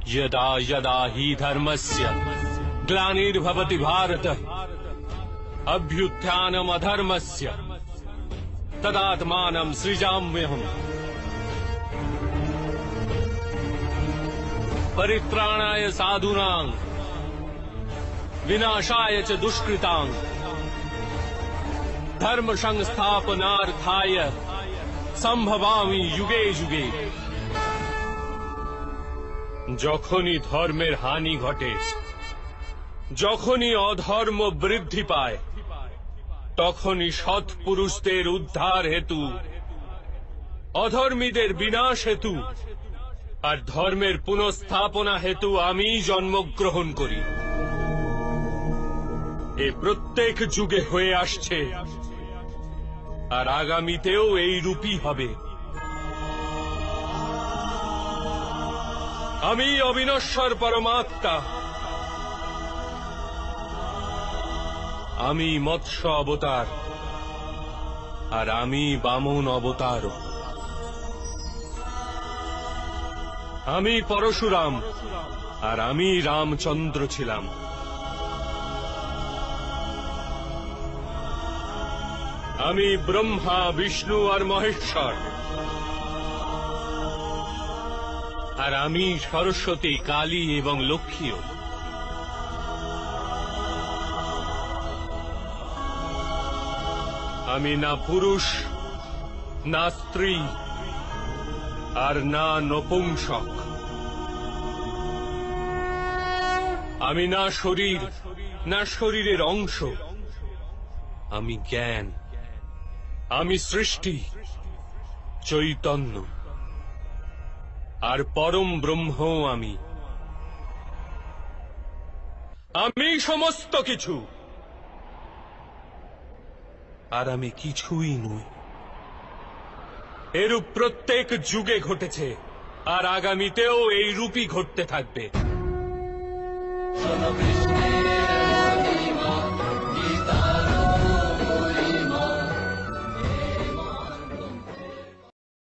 यदा यदा हि धर्मस्य ग्लानिर्भवति भारत अभ्युत्थानमधर्मस्य तदात्मानं सृजाम्यहम्। परित्राणाय साधूनां विनाशाय च दुष्कृतां धर्म संस्थापनार्थाय संभवामि युगे युगे। যখনই ধর্মের হানি ঘটে, যখনই অধর্ম বৃদ্ধি পায়, তখনই সৎপুরুষদের উদ্ধার হেতু, অধর্মীদের বিনাশ হেতু আর ধর্মের পুনঃস্থাপনা হেতু আমি জন্মগ্রহণ করি। এ প্রত্যেক যুগে হয়ে আসছে আর আগামীতেও এই রূপই হবে। আমি অবিনশ্বর পরমাত্মা, আমি মৎস্য অবতার আর আমি বামন অবতার। আমি পরশুরাম আর আমি রামচন্দ্র ছিলাম। আমি ব্রহ্মা বিষ্ণু আর মহেশ্বর, আর আমি সরস্বতী কালী এবং লক্ষ্মীও। আমি না পুরুষ, না স্ত্রী, আর না নপুংসক। আমি না শরীর, না শরীরের অংশ। আমি জ্ঞান, আমি সৃষ্টি, চৈতন্য আর পরম ব্রহ্ম। আমি আমি সমস্ত কিছু আর আমি কিছুই নই। এরূপ প্রত্যেক যুগে ঘটেছে আর আগামীতেও এই রূপই ঘটতে থাকবে।